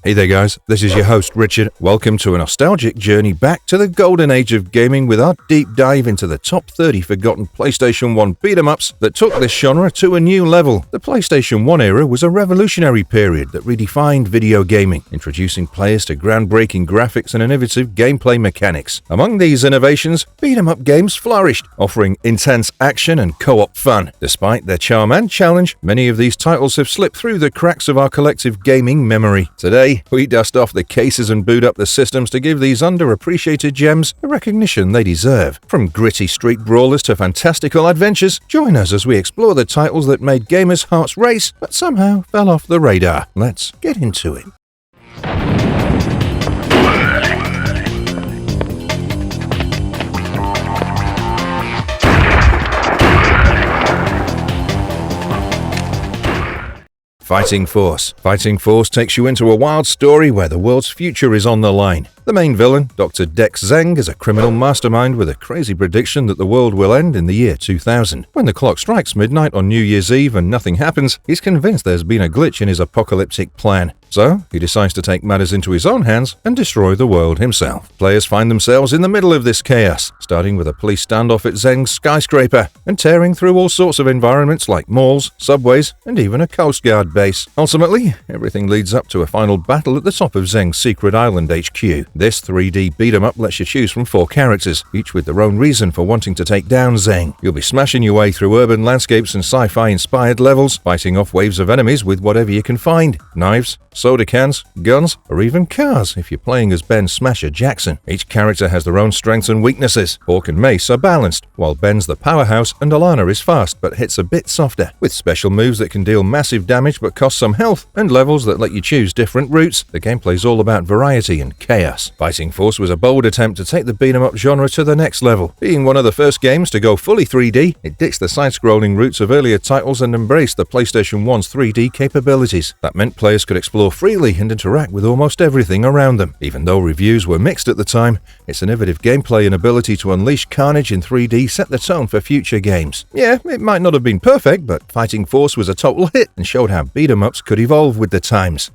Hey there guys, this is your host Richard. Welcome to a nostalgic journey back to the golden age of gaming with our deep dive into the top 30 forgotten PlayStation 1 beat-em-ups that took this genre to a new level. The PlayStation 1 era was a revolutionary period that redefined video gaming, introducing players to groundbreaking graphics and innovative gameplay mechanics. Among these innovations, beat-em-up games flourished, offering intense action and co-op fun. Despite their charm and challenge, many of these titles have slipped through the cracks of our collective gaming memory. Today, we dust off the cases and boot up the systems to give these underappreciated gems the recognition they deserve. From gritty street brawlers to fantastical adventures, join us as we explore the titles that made gamers' hearts race but somehow fell off the radar. Let's get into it. Fighting Force. Fighting Force takes you into a wild story where the world's future is on the line. The main villain, Dr. Dex Zeng, is a criminal mastermind with a crazy prediction that the world will end in the year 2000. When the clock strikes midnight on New Year's Eve and nothing happens, he's convinced there's been a glitch in his apocalyptic plan. So, he decides to take matters into his own hands and destroy the world himself. Players find themselves in the middle of this chaos, starting with a police standoff at Zeng's skyscraper, and tearing through all sorts of environments like malls, subways, and even a Coast Guard base. Ultimately, everything leads up to a final battle at the top of Zeng's secret island HQ. This 3D beat-em-up lets you choose from 4 characters, each with their own reason for wanting to take down Zeng. You'll be smashing your way through urban landscapes and sci-fi inspired levels, fighting off waves of enemies with whatever you can find. Knives, soda cans, guns, or even cars if you're playing as Ben Smasher Jackson. Each character has their own strengths and weaknesses. Hawk and Mace are balanced, while Ben's the powerhouse and Alana is fast but hits a bit softer. With special moves that can deal massive damage but cost some health, and levels that let you choose different routes, the gameplay's all about variety and chaos. Fighting Force was a bold attempt to take the beat-em-up genre to the next level. Being one of the first games to go fully 3D, it ditched the side-scrolling roots of earlier titles and embraced the PlayStation 1's 3D capabilities. That meant players could explore freely and interact with almost everything around them. Even though reviews were mixed at the time, its innovative gameplay and ability to unleash carnage in 3D set the tone for future games. Yeah, it might not have been perfect, but Fighting Force was a total hit and showed how beat-em-ups could evolve with the times.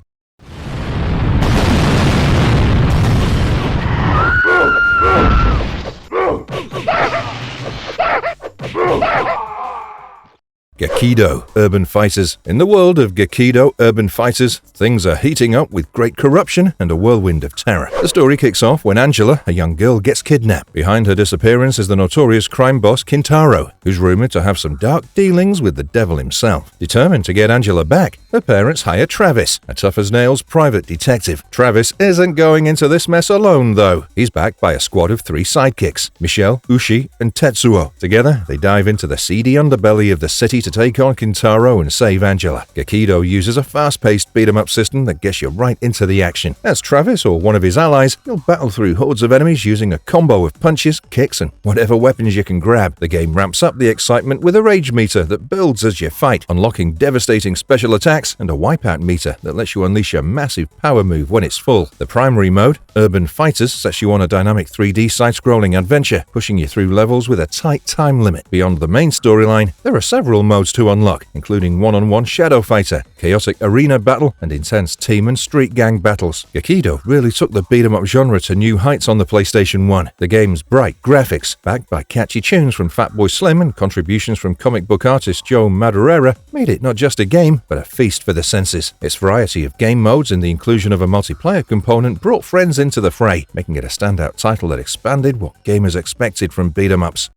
Yakido, Urban Fighters. In the world of Yakido, Urban Fighters, things are heating up with great corruption and a whirlwind of terror. The story kicks off when Angela, a young girl, gets kidnapped. Behind her disappearance is the notorious crime boss Kintaro, who's rumored to have some dark dealings with the devil himself. Determined to get Angela back, her parents hire Travis, a tough-as-nails private detective. Travis isn't going into this mess alone, though. He's backed by a squad of 3 sidekicks, Michelle, Ushi, and Tetsuo. Together, they dive into the seedy underbelly of the city to take on Kintaro and save Angela. Yakido uses a fast-paced beat-em-up system that gets you right into the action. As Travis or one of his allies, you'll battle through hordes of enemies using a combo of punches, kicks, and whatever weapons you can grab. The game ramps up the excitement with a rage meter that builds as you fight, unlocking devastating special attacks and a wipeout meter that lets you unleash a massive power move when it's full. The primary mode, Urban Fighters, sets you on a dynamic 3D side-scrolling adventure, pushing you through levels with a tight time limit. Beyond the main storyline, there are several modes to unlock, including one-on-one shadow fighter, chaotic arena battle, and intense team and street gang battles. Yakido really took the beat-em-up genre to new heights on the PlayStation 1. The game's bright graphics, backed by catchy tunes from Fatboy Slim and contributions from comic book artist Joe Madureira, made it not just a game, but a feast for the senses. Its variety of game modes and the inclusion of a multiplayer component brought friends into the fray, making it a standout title that expanded what gamers expected from beat-em-ups.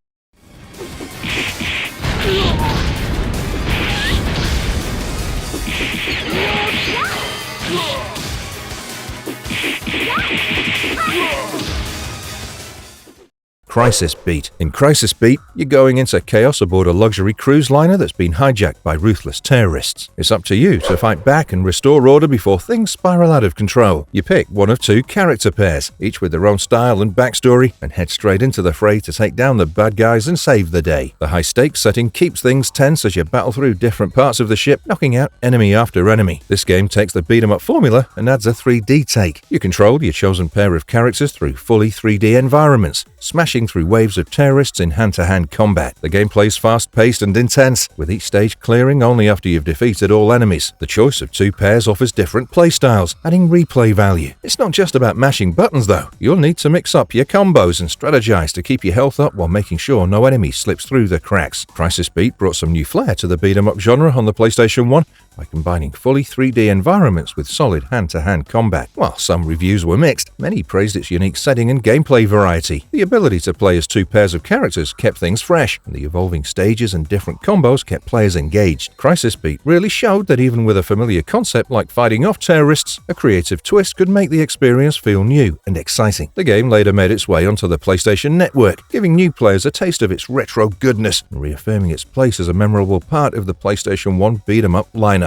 Crisis Beat. In Crisis Beat, you're going into chaos aboard a luxury cruise liner that's been hijacked by ruthless terrorists. It's up to you to fight back and restore order before things spiral out of control. You pick one of 2 character pairs, each with their own style and backstory, and head straight into the fray to take down the bad guys and save the day. The high-stakes setting keeps things tense as you battle through different parts of the ship, knocking out enemy after enemy. This game takes the beat-em-up formula and adds a 3D take. You control your chosen pair of characters through fully 3D environments, smashing fighting through waves of terrorists in hand-to-hand combat. The gameplay is fast-paced and intense, with each stage clearing only after you've defeated all enemies. The choice of 2 pairs offers different playstyles, adding replay value. It's not just about mashing buttons though. You'll need to mix up your combos and strategize to keep your health up while making sure no enemy slips through the cracks. Crisis Beat brought some new flair to the beat-em-up genre on the PlayStation 1 by combining fully 3D environments with solid hand-to-hand combat. While some reviews were mixed, many praised its unique setting and gameplay variety. The ability to play as 2 pairs of characters kept things fresh, and the evolving stages and different combos kept players engaged. Crisis Beat really showed that even with a familiar concept like fighting off terrorists, a creative twist could make the experience feel new and exciting. The game later made its way onto the PlayStation Network, giving new players a taste of its retro goodness and reaffirming its place as a memorable part of the PlayStation 1 beat-em-up lineup.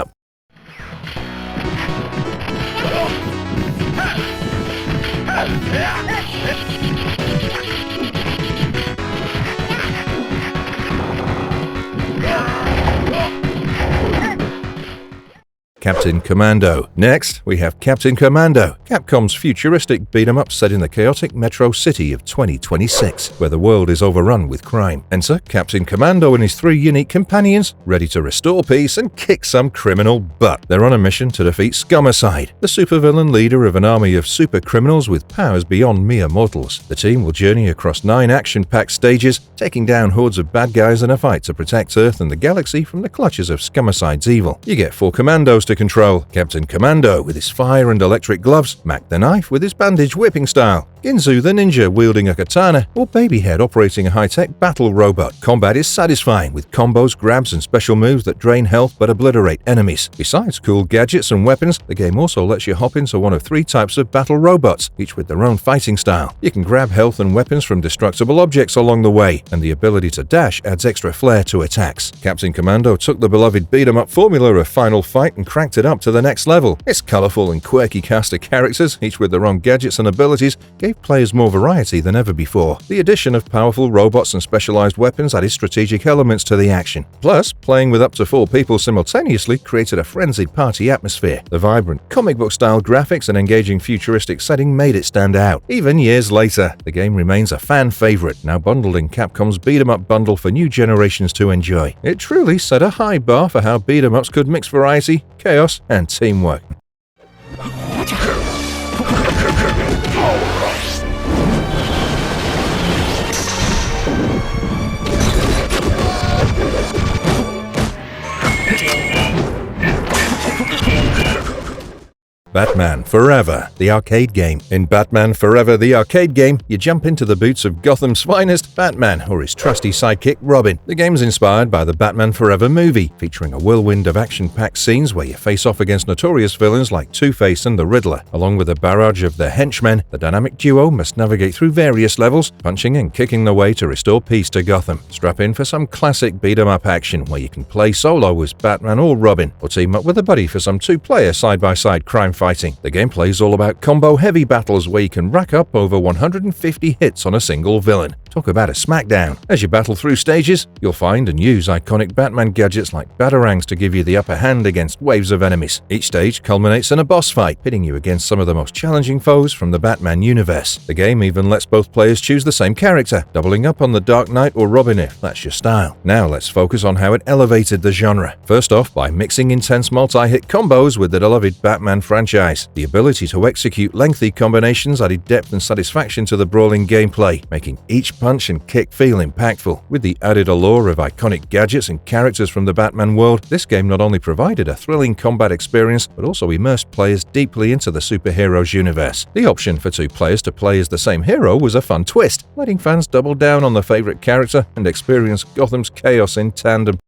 Captain Commando. Next, we have Captain Commando, Capcom's futuristic beat-em-up set in the chaotic metro city of 2026, where the world is overrun with crime. Enter Captain Commando and his 3 unique companions, ready to restore peace and kick some criminal butt. They're on a mission to defeat Scumicide, the supervillain leader of an army of super criminals with powers beyond mere mortals. The team will journey across 9 action-packed stages, taking down hordes of bad guys in a fight to protect Earth and the galaxy from the clutches of Scumicide's evil. You get 4 commandos to control: Captain Commando with his fire and electric gloves, Mac the Knife with his bandage whipping style, Ginzu the Ninja wielding a katana, or Babyhead operating a high-tech battle robot. Combat is satisfying with combos, grabs, and special moves that drain health but obliterate enemies. Besides cool gadgets and weapons, the game also lets you hop into one of 3 types of battle robots, each with their own fighting style. You can grab health and weapons from destructible objects along the way, and the ability to dash adds extra flair to attacks. Captain Commando took the beloved beat-em-up formula of Final Fight and cranked it up to the next level. Its colorful and quirky cast of characters, each with their own gadgets and abilities, gave players more variety than ever before. The addition of powerful robots and specialized weapons added strategic elements to the action. Plus, playing with up to 4 people simultaneously created a frenzied party atmosphere. The vibrant, comic book-style graphics and engaging futuristic setting made it stand out. Even years later, the game remains a fan favorite, now bundled in Capcom's beat-em-up bundle for new generations to enjoy. It truly set a high bar for how beat-em-ups could mix variety, chaos, and teamwork. Batman Forever, the arcade game. In Batman Forever, the arcade game, you jump into the boots of Gotham's finest, Batman, or his trusty sidekick Robin. The game's inspired by the Batman Forever movie, featuring a whirlwind of action-packed scenes where you face off against notorious villains like Two-Face and the Riddler. Along with a barrage of their henchmen, the dynamic duo must navigate through various levels, punching and kicking their way to restore peace to Gotham. Strap in for some classic beat-em-up action where you can play solo as Batman or Robin, or team up with a buddy for some 2-player side-by-side crime fighting. The gameplay is all about combo-heavy battles where you can rack up over 150 hits on a single villain. Talk about a smackdown. As you battle through stages, you'll find and use iconic Batman gadgets like batarangs to give you the upper hand against waves of enemies. Each stage culminates in a boss fight, pitting you against some of the most challenging foes from the Batman universe. The game even lets both players choose the same character, doubling up on the Dark Knight or Robin if that's your style. Now let's focus on how it elevated the genre. First off, by mixing intense multi-hit combos with the beloved Batman franchise. The ability to execute lengthy combinations added depth and satisfaction to the brawling gameplay, making each punch and kick feel impactful. With the added allure of iconic gadgets and characters from the Batman world, this game not only provided a thrilling combat experience, but also immersed players deeply into the superhero's universe. The option for 2 players to play as the same hero was a fun twist, letting fans double down on their favorite character and experience Gotham's chaos in tandem.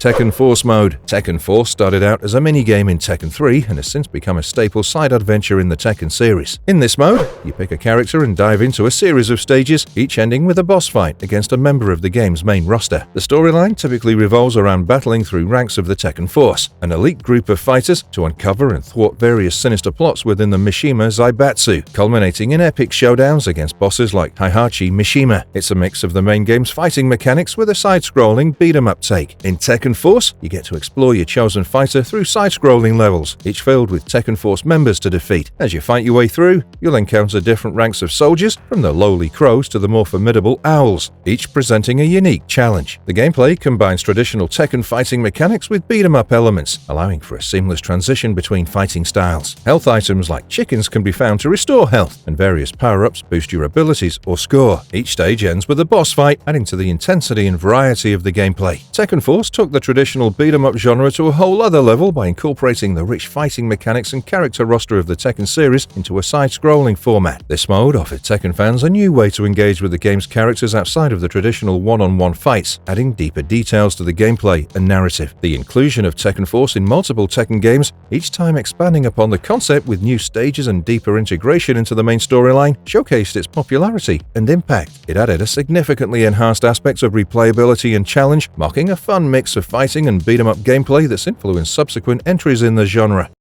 Tekken Force mode. Tekken Force started out as a minigame in Tekken 3 and has since become a staple side adventure in the Tekken series. In this mode, you pick a character and dive into a series of stages, each ending with a boss fight against a member of the game's main roster. The storyline typically revolves around battling through ranks of the Tekken Force, an elite group of fighters to uncover and thwart various sinister plots within the Mishima Zaibatsu, culminating in epic showdowns against bosses like Heihachi Mishima. It's a mix of the main game's fighting mechanics with a side-scrolling beat-em-up take. In Tekken Force, you get to explore your chosen fighter through side-scrolling levels, each filled with Tekken Force members to defeat. As you fight your way through, you'll encounter different ranks of soldiers, from the lowly crows to the more formidable owls, each presenting a unique challenge. The gameplay combines traditional Tekken fighting mechanics with beat-em-up elements, allowing for a seamless transition between fighting styles. Health items like chickens can be found to restore health, and various power-ups boost your abilities or score. Each stage ends with a boss fight, adding to the intensity and variety of the gameplay. Tekken Force took the traditional beat-em-up genre to a whole other level by incorporating the rich fighting mechanics and character roster of the Tekken series into a side-scrolling format. This mode offered Tekken fans a new way to engage with the game's characters outside of the traditional one-on-one fights, adding deeper details to the gameplay and narrative. The inclusion of Tekken Force in multiple Tekken games, each time expanding upon the concept with new stages and deeper integration into the main storyline, showcased its popularity and impact. It added a significantly enhanced aspect of replayability and challenge, marking a fun mix of fighting and beat-em-up gameplay that's influenced subsequent entries in the genre.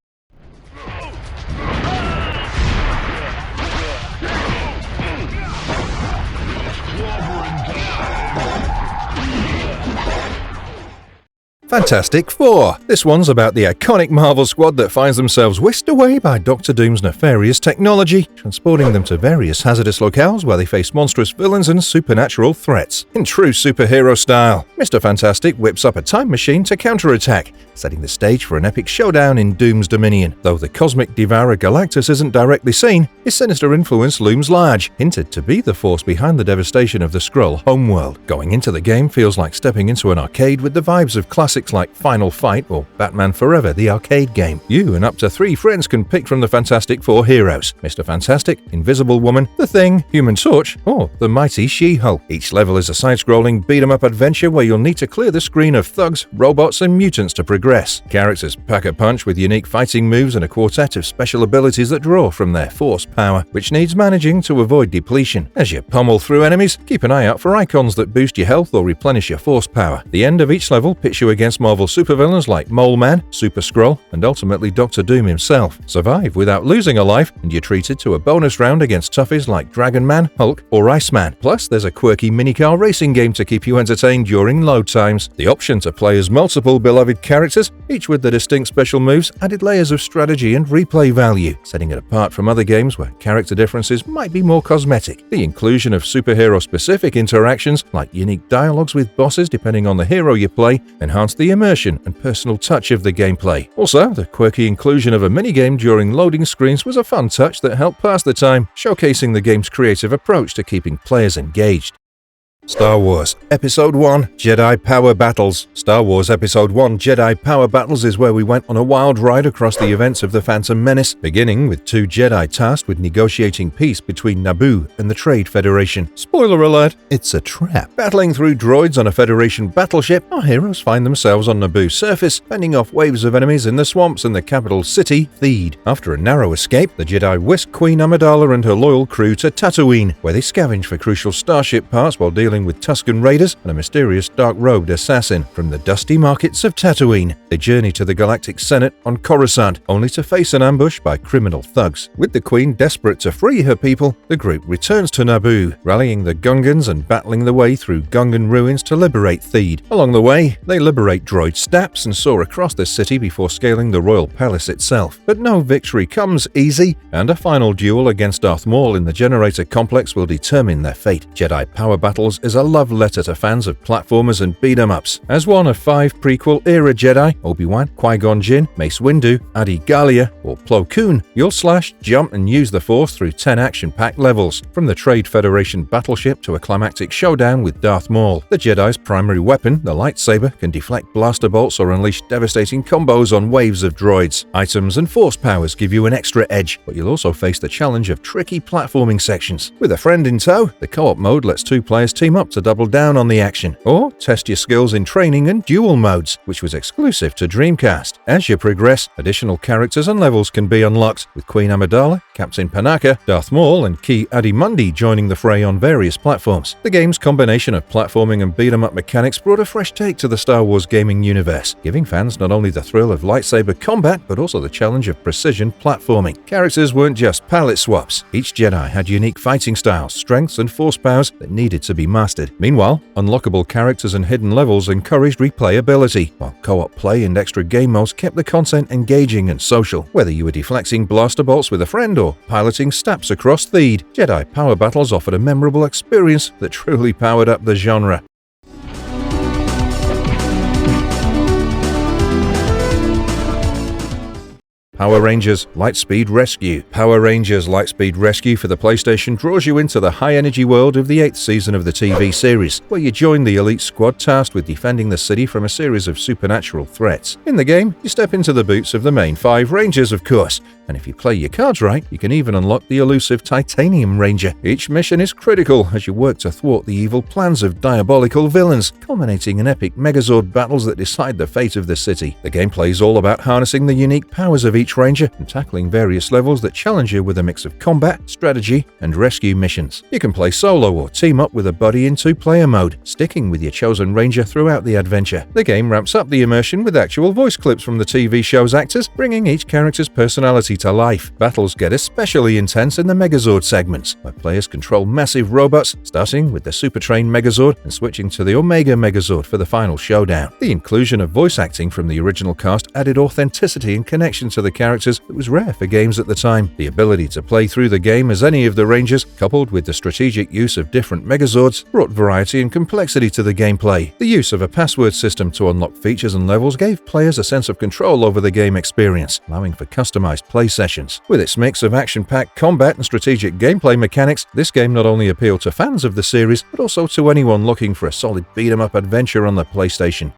Fantastic Four. This one's about the iconic Marvel squad that finds themselves whisked away by Doctor Doom's nefarious technology, transporting them to various hazardous locales where they face monstrous villains and supernatural threats. In true superhero style, Mr. Fantastic whips up a time machine to counterattack, setting the stage for an epic showdown in Doom's dominion. Though the cosmic devourer Galactus isn't directly seen, his sinister influence looms large, hinted to be the force behind the devastation of the Skrull homeworld. Going into the game feels like stepping into an arcade with the vibes of classics like Final Fight or Batman Forever, the arcade game. You and up to 3 friends can pick from the Fantastic Four heroes: Mr. Fantastic, Invisible Woman, The Thing, Human Torch, or the mighty She-Hulk. Each level is a side-scrolling beat-em-up adventure where you'll need to clear the screen of thugs, robots, and mutants to progress. Characters pack a punch with unique fighting moves and a quartet of special abilities that draw from their force power, which needs managing to avoid depletion. As you pummel through enemies, keep an eye out for icons that boost your health or replenish your force power. The end of each level pits you against Marvel supervillains like Mole Man, Super Skrull, and ultimately Doctor Doom himself. Survive without losing a life, and you're treated to a bonus round against toughies like Dragon Man, Hulk, or Iceman. Plus, there's a quirky minicar racing game to keep you entertained during load times. The option to play as multiple beloved characters, each with their distinct special moves, added layers of strategy and replay value, setting it apart from other games where character differences might be more cosmetic. The inclusion of superhero-specific interactions, like unique dialogues with bosses depending on the hero you play, enhanced the immersion and personal touch of the gameplay. Also, the quirky inclusion of a minigame during loading screens was a fun touch that helped pass the time, showcasing the game's creative approach to keeping players engaged. Star Wars Episode 1 Jedi Power Battles. Star Wars Episode 1 Jedi Power Battles is where we went on a wild ride across the events of the Phantom Menace, beginning with 2 Jedi tasked with negotiating peace between Naboo and the Trade Federation. Spoiler alert, it's a trap. Battling through droids on a Federation battleship, our heroes find themselves on Naboo's surface, fending off waves of enemies in the swamps in the capital city, Theed. After a narrow escape, the Jedi whisk Queen Amidala and her loyal crew to Tatooine, where they scavenge for crucial starship parts while dealing with Tusken Raiders and a mysterious dark-robed assassin. From the dusty markets of Tatooine, they journey to the Galactic Senate on Coruscant, only to face an ambush by criminal thugs. With the Queen desperate to free her people, the group returns to Naboo, rallying the Gungans and battling their way through Gungan ruins to liberate Theed. Along the way, they liberate droid Staps and soar across the city before scaling the royal palace itself. But no victory comes easy, and a final duel against Darth Maul in the Generator Complex will determine their fate. Jedi Power Battles is a love letter to fans of platformers and beat-em-ups. As one of 5 prequel-era Jedi, Obi-Wan, Qui-Gon Jinn, Mace Windu, Adi Gallia, or Plo Koon, you'll slash, jump, and use the Force through 10 action-packed levels, from the Trade Federation battleship to a climactic showdown with Darth Maul. The Jedi's primary weapon, the lightsaber, can deflect blaster bolts or unleash devastating combos on waves of droids. Items and Force powers give you an extra edge, but you'll also face the challenge of tricky platforming sections. With a friend in tow, the co-op mode lets 2 players team team up to double down on the action, or test your skills in training and duel modes, which was exclusive to Dreamcast. As you progress, additional characters and levels can be unlocked, with Queen Amidala, Captain Panaka, Darth Maul, and Ki Adimundi joining the fray on various platforms. The game's combination of platforming and beat-em-up mechanics brought a fresh take to the Star Wars gaming universe, giving fans not only the thrill of lightsaber combat, but also the challenge of precision platforming. Characters weren't just palette swaps. Each Jedi had unique fighting styles, strengths, and force powers that needed to be mastered. Meanwhile, unlockable characters and hidden levels encouraged replayability, while co-op play and extra game modes kept the content engaging and social. Whether you were deflecting blaster bolts with a friend or piloting steps across Theed, Jedi power battles offered a memorable experience that truly powered up the genre. Power Rangers Lightspeed Rescue. Power Rangers Lightspeed Rescue for the PlayStation draws you into the high-energy world of the 8th season of the TV series, where you join the elite squad tasked with defending the city from a series of supernatural threats. In the game, you step into the boots of the main 5 Rangers, of course, and if you play your cards right, you can even unlock the elusive Titanium Ranger. Each mission is critical as you work to thwart the evil plans of diabolical villains, culminating in epic Megazord battles that decide the fate of the city. The gameplay is all about harnessing the unique powers of each Ranger and tackling various levels that challenge you with a mix of combat, strategy, and rescue missions. You can play solo or team up with a buddy in 2-player mode, sticking with your chosen Ranger throughout the adventure. The game ramps up the immersion with actual voice clips from the TV show's actors, bringing each character's personality to life. Battles get especially intense in the Megazord segments, where players control massive robots, starting with the Super Train Megazord and switching to the Omega Megazord for the final showdown. The inclusion of voice acting from the original cast added authenticity and connection to the characters that was rare for games at the time. The ability to play through the game as any of the Rangers, coupled with the strategic use of different Megazords, brought variety and complexity to the gameplay. The use of a password system to unlock features and levels gave players a sense of control over the game experience, allowing for customized play sessions. With its mix of action-packed combat and strategic gameplay mechanics, this game not only appealed to fans of the series, but also to anyone looking for a solid beat-em-up adventure on the PlayStation.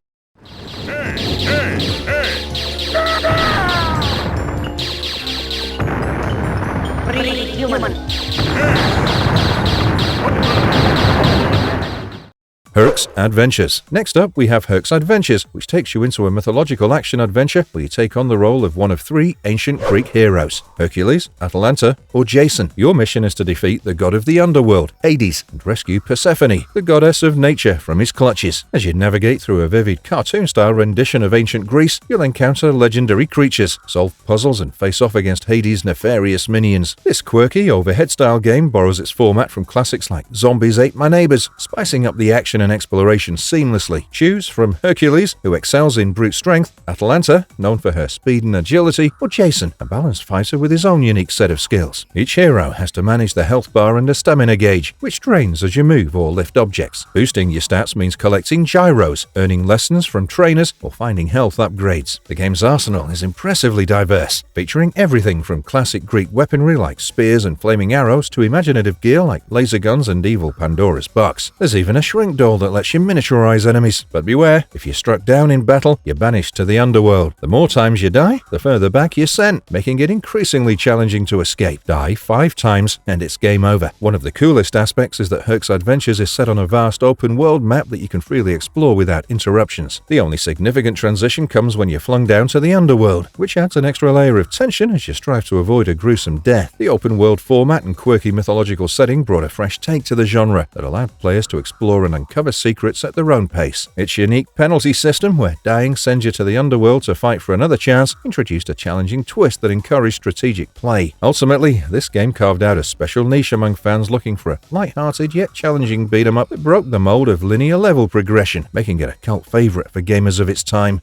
Herkes Adventures. Next up, we have Herkes Adventures, which takes you into a mythological action adventure where you take on the role of one of 3 ancient Greek heroes, Hercules, Atalanta, or Jason. Your mission is to defeat the god of the underworld, Hades, and rescue Persephone, the goddess of nature, from his clutches. As you navigate through a vivid cartoon-style rendition of ancient Greece, you'll encounter legendary creatures, solve puzzles, and face off against Hades' nefarious minions. This quirky, overhead-style game borrows its format from classics like Zombies Ate My Neighbors, spicing up the action and exploration seamlessly. Choose from Hercules, who excels in brute strength, Atalanta, known for her speed and agility, or Jason, a balanced fighter with his own unique set of skills. Each hero has to manage the health bar and a stamina gauge, which drains as you move or lift objects. Boosting your stats means collecting gyros, earning lessons from trainers, or finding health upgrades. The game's arsenal is impressively diverse, featuring everything from classic Greek weaponry like spears and flaming arrows to imaginative gear like laser guns and evil Pandora's box. There's even a shrink doll that lets you miniaturize enemies. But beware, if you're struck down in battle, you're banished to the underworld. The more times you die, the further back you're sent, making it increasingly challenging to escape. Die 5 times, and it's game over. One of the coolest aspects is that Herkes Adventures is set on a vast open-world map that you can freely explore without interruptions. The only significant transition comes when you're flung down to the underworld, which adds an extra layer of tension as you strive to avoid a gruesome death. The open-world format and quirky mythological setting brought a fresh take to the genre that allowed players to explore and uncover secrets at their own pace. Its unique penalty system, where dying sends you to the underworld to fight for another chance, introduced a challenging twist that encouraged strategic play. Ultimately, this game carved out a special niche among fans looking for a light-hearted yet challenging beat-em-up that broke the mold of linear level progression, making it a cult favorite for gamers of its time.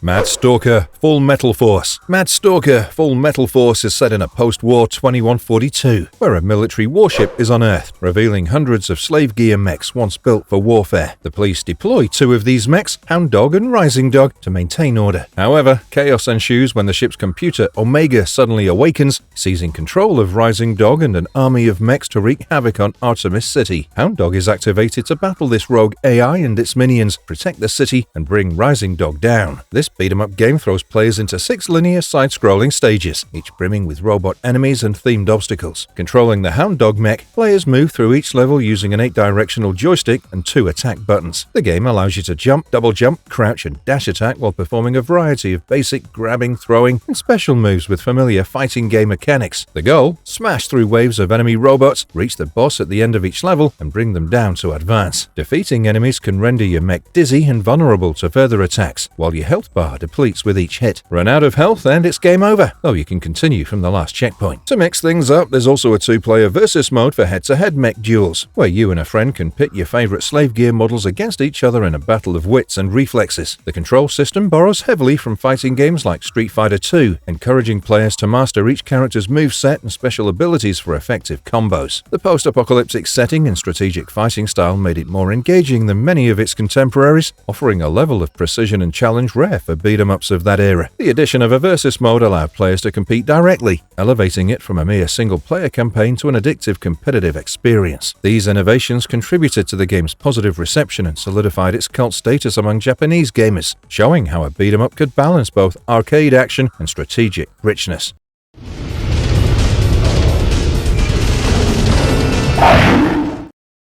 Mad Stalker Full Metal Force. Mad Stalker Full Metal Force is set in a post-war 2142, where a military warship is unearthed, revealing hundreds of slave gear mechs once built for warfare. The police deploy 2 of these mechs, Hound Dog and Rising Dog, to maintain order. However, chaos ensues when the ship's computer, Omega, suddenly awakens, seizing control of Rising Dog and an army of mechs to wreak havoc on Artemis City. Hound Dog is activated to battle this rogue AI and its minions, protect the city, and bring Rising Dog down. This beat-em-up game throws players into 6 linear side-scrolling stages, each brimming with robot enemies and themed obstacles. Controlling the Hound Dog mech, players move through each level using an 8-directional joystick and 2 attack buttons. The game allows you to jump, double jump, crouch, and dash attack while performing a variety of basic grabbing, throwing, and special moves with familiar fighting game mechanics. The goal? Smash through waves of enemy robots, reach the boss at the end of each level, and bring them down to advance. Defeating enemies can render your mech dizzy and vulnerable to further attacks, while your health bar depletes with each hit. Run out of health and it's game over, though you can continue from the last checkpoint. To mix things up, there's also a 2-player versus mode for head-to-head mech duels, where you and a friend can pit your favorite slave gear models against each other in a battle of wits and reflexes. The control system borrows heavily from fighting games like Street Fighter II, encouraging players to master each character's moveset and special abilities for effective combos. The post-apocalyptic setting and strategic fighting style made it more engaging than many of its contemporaries, offering a level of precision and challenge rare for beat-em-ups of that era. The addition of a versus mode allowed players to compete directly, elevating it from a mere single-player campaign to an addictive competitive experience. These innovations contributed to the game's positive reception and solidified its cult status among Japanese gamers, showing how a beat-em-up could balance both arcade action and strategic richness.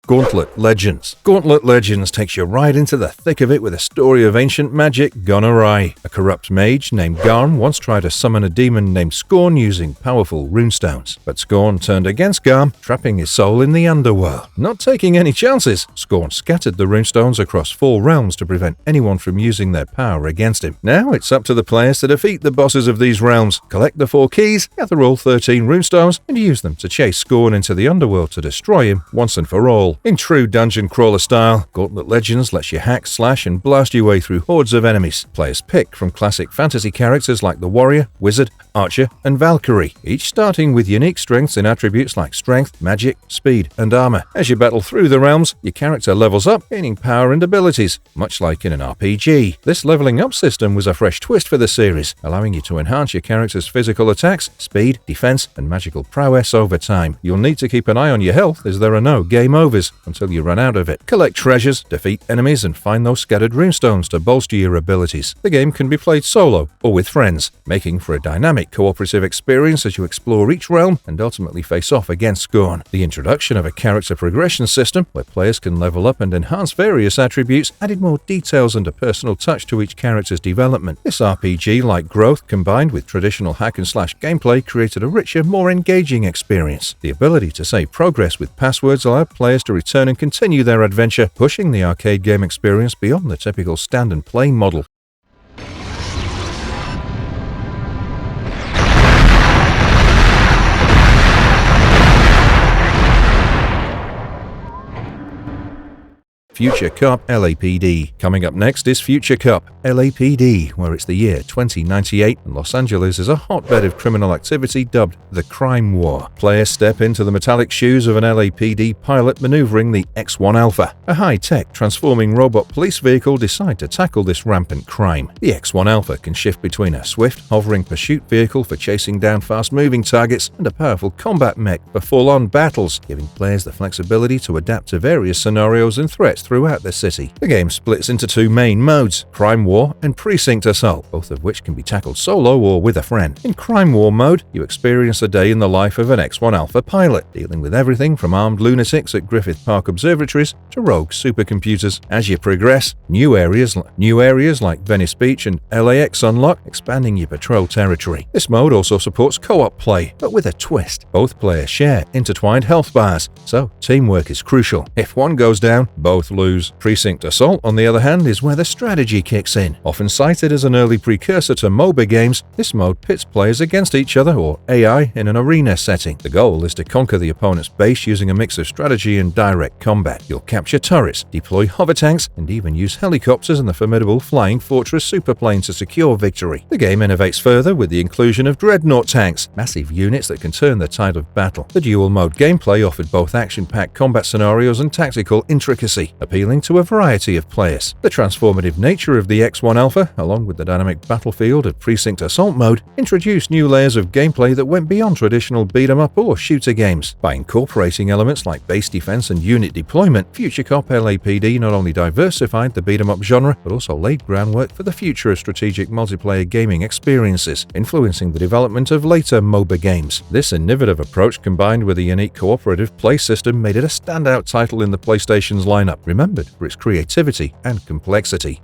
Gauntlet Legends. Gauntlet Legends takes you right into the thick of it with a story of ancient magic gone awry. A corrupt mage named Garm once tried to summon a demon named Scorn using powerful runestones, but Scorn turned against Garm, trapping his soul in the underworld. Not taking any chances, Scorn scattered the runestones across 4 realms to prevent anyone from using their power against him. Now it's up to the players to defeat the bosses of these realms, collect the 4 keys, gather all 13 runestones, and use them to chase Scorn into the underworld to destroy him once and for all. In true dungeon crawler style, Gauntlet Legends lets you hack, slash, and blast your way through hordes of enemies. Players pick from classic fantasy characters like the warrior, wizard, archer, and Valkyrie, each starting with unique strengths and attributes like strength, magic, speed, and armor. As you battle through the realms, your character levels up, gaining power and abilities, much like in an RPG. This leveling up system was a fresh twist for the series, allowing you to enhance your character's physical attacks, speed, defense, and magical prowess over time. You'll need to keep an eye on your health, as there are no game overs until you run out of it. Collect treasures, defeat enemies, and find those scattered runestones to bolster your abilities. The game can be played solo or with friends, making for a dynamic cooperative experience as you explore each realm and ultimately face off against Scorn. The introduction of a character progression system, where players can level up and enhance various attributes, added more details and a personal touch to each character's development. This RPG-like growth, combined with traditional hack-and-slash gameplay, created a richer, more engaging experience. The ability to save progress with passwords allowed players to return and continue their adventure, pushing the arcade game experience beyond the typical stand-and-play model. Future Cup LAPD. Coming up next is Future Cup LAPD, where it's the year 2098 and Los Angeles is a hotbed of criminal activity dubbed the Crime War. Players step into the metallic shoes of an LAPD pilot maneuvering the X1 Alpha, a high-tech transforming robot police vehicle designed to tackle this rampant crime. The X1 Alpha can shift between a swift, hovering pursuit vehicle for chasing down fast-moving targets and a powerful combat mech for full-on battles, giving players the flexibility to adapt to various scenarios and threats throughout the city. The game splits into 2 main modes, Crime War and Precinct Assault, both of which can be tackled solo or with a friend. In Crime War mode, you experience a day in the life of an X1 Alpha pilot, dealing with everything from armed lunatics at Griffith Park observatories to rogue supercomputers. As you progress, new areas like Venice Beach and LAX unlock, expanding your patrol territory. This mode also supports co-op play, but with a twist. Both players share intertwined health bars, so teamwork is crucial. If one goes down, both lose. Precinct Assault, on the other hand, is where the strategy kicks in. Often cited as an early precursor to MOBA games, this mode pits players against each other or AI in an arena setting. The goal is to conquer the opponent's base using a mix of strategy and direct combat. You'll capture turrets, deploy hover tanks, and even use helicopters and the formidable Flying Fortress superplane to secure victory. The game innovates further with the inclusion of Dreadnought tanks, massive units that can turn the tide of battle. The dual mode gameplay offered both action-packed combat scenarios and tactical intricacy, appealing to a variety of players. The transformative nature of the X1 Alpha, along with the dynamic battlefield of Precinct Assault mode, introduced new layers of gameplay that went beyond traditional beat-em-up or shooter games. By incorporating elements like base defense and unit deployment, Future Cop LAPD not only diversified the beat-em-up genre, but also laid groundwork for the future of strategic multiplayer gaming experiences, influencing the development of later MOBA games. This innovative approach, combined with a unique cooperative play system, made it a standout title in the PlayStation's lineup, remembered for its creativity and complexity.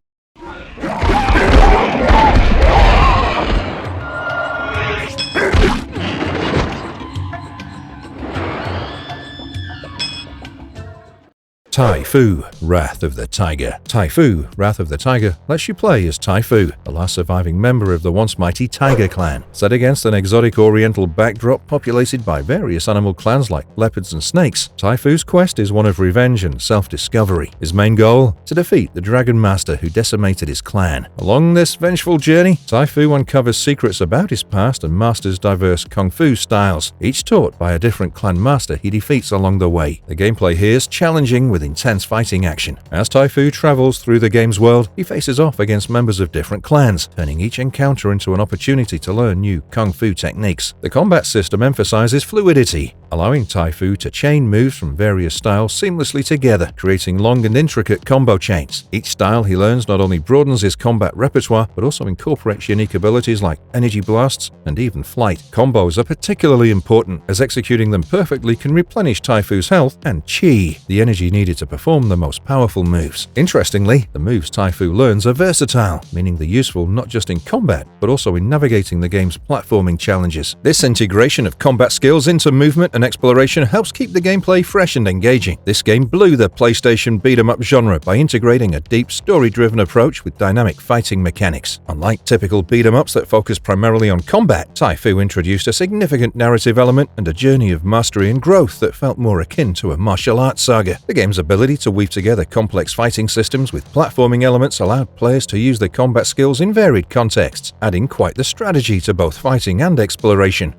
Taiu, Wrath of the Tiger. Taiu, Wrath of the Tiger lets you play as Taiu, the last surviving member of the once mighty Tiger clan. Set against an exotic oriental backdrop populated by various animal clans like leopards and snakes, Taiu's quest is one of revenge and self-discovery. His main goal? To defeat the Dragon Master who decimated his clan. Along this vengeful journey, Taiu uncovers secrets about his past and masters diverse kung fu styles, each taught by a different clan master he defeats along the way. The gameplay here is challenging with intense fighting action. As Taiu travels through the game's world, he faces off against members of different clans, turning each encounter into an opportunity to learn new kung fu techniques. The combat system emphasizes fluidity, allowing Taiu to chain moves from various styles seamlessly together, creating long and intricate combo chains. Each style he learns not only broadens his combat repertoire, but also incorporates unique abilities like energy blasts and even flight. Combos are particularly important, as executing them perfectly can replenish Taiu's health and chi, the energy needed to perform the most powerful moves. Interestingly, the moves Taiu learns are versatile, meaning they're useful not just in combat, but also in navigating the game's platforming challenges. This integration of combat skills into movement and exploration helps keep the gameplay fresh and engaging. This game blew the PlayStation beat-em-up genre by integrating a deep, story-driven approach with dynamic fighting mechanics. Unlike typical beat-em-ups that focus primarily on combat, Taiu introduced a significant narrative element and a journey of mastery and growth that felt more akin to a martial arts saga. The game's ability to weave together complex fighting systems with platforming elements allowed players to use their combat skills in varied contexts, adding quite the strategy to both fighting and exploration.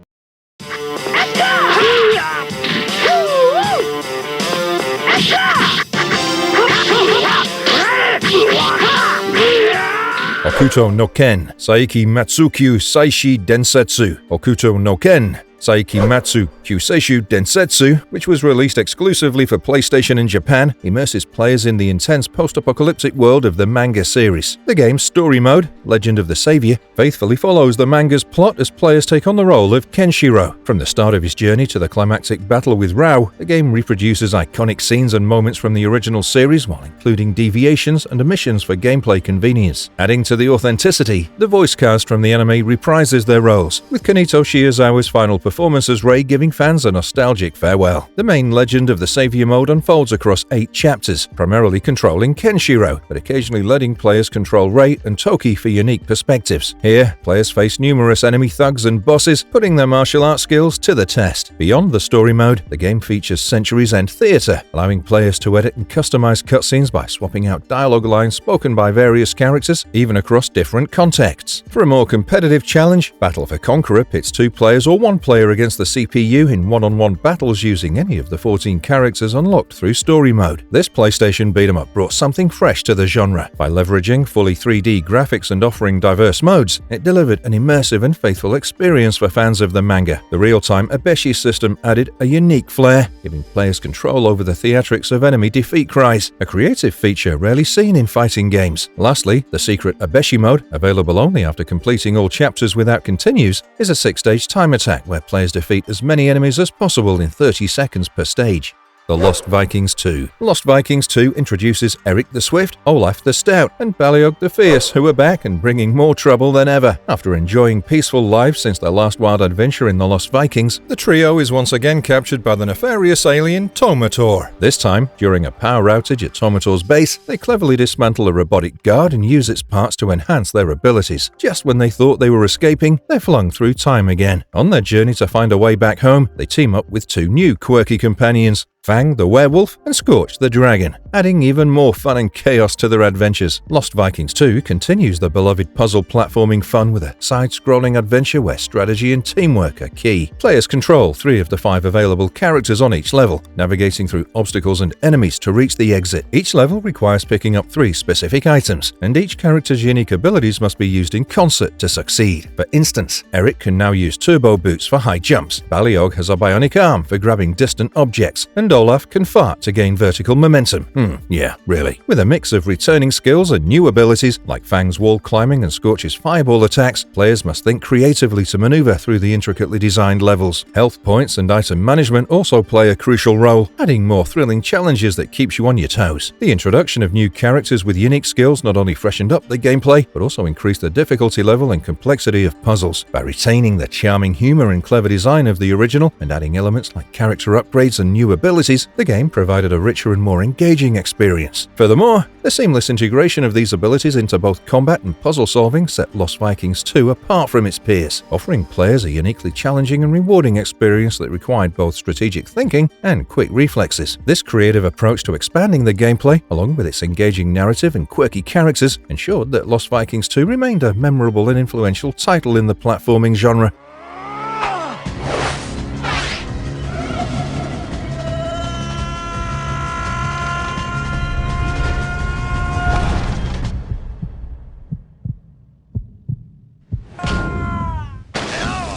Okuto no Ken, Saiki Matsukyu Saishi Densetsu. Okuto no Ken, Saiki Matsu Kyuseishu Densetsu, which was released exclusively for PlayStation in Japan, immerses players in the intense post-apocalyptic world of the manga series. The game's story mode, Legend of the Savior, faithfully follows the manga's plot as players take on the role of Kenshiro. From the start of his journey to the climactic battle with Rao, the game reproduces iconic scenes and moments from the original series while including deviations and omissions for gameplay convenience. Adding to the authenticity, the voice cast from the anime reprises their roles, with Kanito Shiozawa's final performance as Rei giving fans a nostalgic farewell. The main Legend of the Savior mode unfolds across 8 chapters, primarily controlling Kenshiro, but occasionally letting players control Rei and Toki for unique perspectives. Here, players face numerous enemy thugs and bosses, putting their martial arts skills to the test. Beyond the story mode, the game features Centuries End Theater, allowing players to edit and customize cutscenes by swapping out dialogue lines spoken by various characters, even across different contexts. For a more competitive challenge, Battle for Conqueror pits 2 players or 1 player against the CPU in one-on-one battles using any of the 14 characters unlocked through story mode. This PlayStation beat-em-up brought something fresh to the genre. By leveraging fully 3D graphics and offering diverse modes, it delivered an immersive and faithful experience for fans of the manga. The real-time Abeshi system added a unique flair, giving players control over the theatrics of enemy defeat cries, a creative feature rarely seen in fighting games. Lastly, the secret Abeshi mode, available only after completing all chapters without continues, is a 6-stage time attack where players defeat as many enemies as possible in 30 seconds per stage. The Lost Vikings 2. Lost Vikings 2 introduces Eric the Swift, Olaf the Stout, and Baliog the Fierce, who are back and bringing more trouble than ever. After enjoying peaceful lives since their last wild adventure in the Lost Vikings, the trio is once again captured by the nefarious alien Tomator. This time, during a power outage at Tomator's base, they cleverly dismantle a robotic guard and use its parts to enhance their abilities. Just when they thought they were escaping, they're flung through time again. On their journey to find a way back home, they team up with 2 new quirky companions. Fang the werewolf, and Scorch the dragon, adding even more fun and chaos to their adventures. Lost Vikings 2 continues the beloved puzzle platforming fun with a side-scrolling adventure where strategy and teamwork are key. Players control 3 of the 5 available characters on each level, navigating through obstacles and enemies to reach the exit. Each level requires picking up 3 specific items, and each character's unique abilities must be used in concert to succeed. For instance, Eric can now use turbo boots for high jumps, Baliog has a bionic arm for grabbing distant objects, and Olaf can fart to gain vertical momentum. Yeah, really. With a mix of returning skills and new abilities, like Fang's wall climbing and Scorch's fireball attacks, players must think creatively to maneuver through the intricately designed levels. Health points and item management also play a crucial role, adding more thrilling challenges that keeps you on your toes. The introduction of new characters with unique skills not only freshened up the gameplay, but also increased the difficulty level and complexity of puzzles. By retaining the charming humor and clever design of the original and adding elements like character upgrades and new abilities, the game provided a richer and more engaging experience. Furthermore, the seamless integration of these abilities into both combat and puzzle solving set Lost Vikings 2 apart from its peers, offering players a uniquely challenging and rewarding experience that required both strategic thinking and quick reflexes. This creative approach to expanding the gameplay, along with its engaging narrative and quirky characters, ensured that Lost Vikings 2 remained a memorable and influential title in the platforming genre.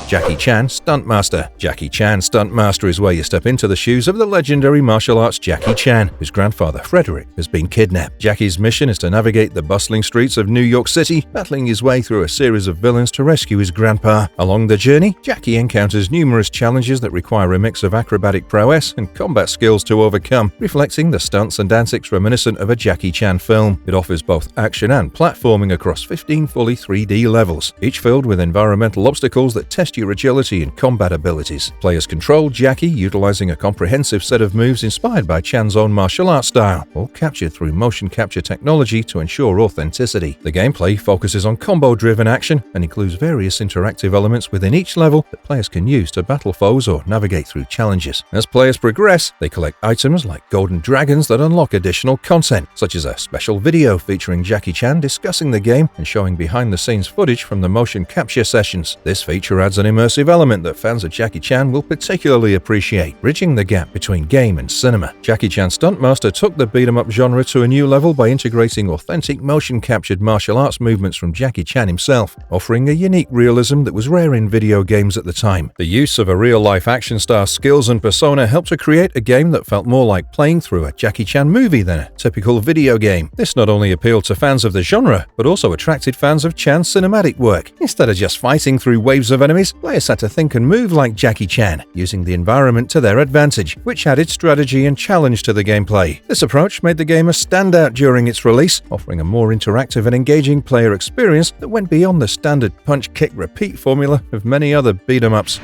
Jackie Chan Stunt Master. Jackie Chan Stunt Master is where you step into the shoes of the legendary martial arts Jackie Chan, whose grandfather Frederick has been kidnapped. Jackie's mission is to navigate the bustling streets of New York City, battling his way through a series of villains to rescue his grandpa. Along the journey, Jackie encounters numerous challenges that require a mix of acrobatic prowess and combat skills to overcome, reflecting the stunts and antics reminiscent of a Jackie Chan film. It offers both action and platforming across 15 fully 3D levels, each filled with environmental obstacles that test your agility and combat abilities. Players control Jackie utilizing a comprehensive set of moves inspired by Chan's own martial arts style, all captured through motion capture technology to ensure authenticity. The gameplay focuses on combo-driven action and includes various interactive elements within each level that players can use to battle foes or navigate through challenges. As players progress, they collect items like golden dragons that unlock additional content, such as a special video featuring Jackie Chan discussing the game and showing behind-the-scenes footage from the motion capture sessions. This feature adds an immersive element that fans of Jackie Chan will particularly appreciate, bridging the gap between game and cinema. Jackie Chan Stunt Master took the beat-em-up genre to a new level by integrating authentic motion-captured martial arts movements from Jackie Chan himself, offering a unique realism that was rare in video games at the time. The use of a real-life action star's skills and persona helped to create a game that felt more like playing through a Jackie Chan movie than a typical video game. This not only appealed to fans of the genre, but also attracted fans of Chan's cinematic work. Instead of just fighting through waves of enemies, players had to think and move like Jackie Chan, using the environment to their advantage, which added strategy and challenge to the gameplay. This approach made the game a standout during its release, offering a more interactive and engaging player experience that went beyond the standard punch-kick-repeat formula of many other beat-em-ups.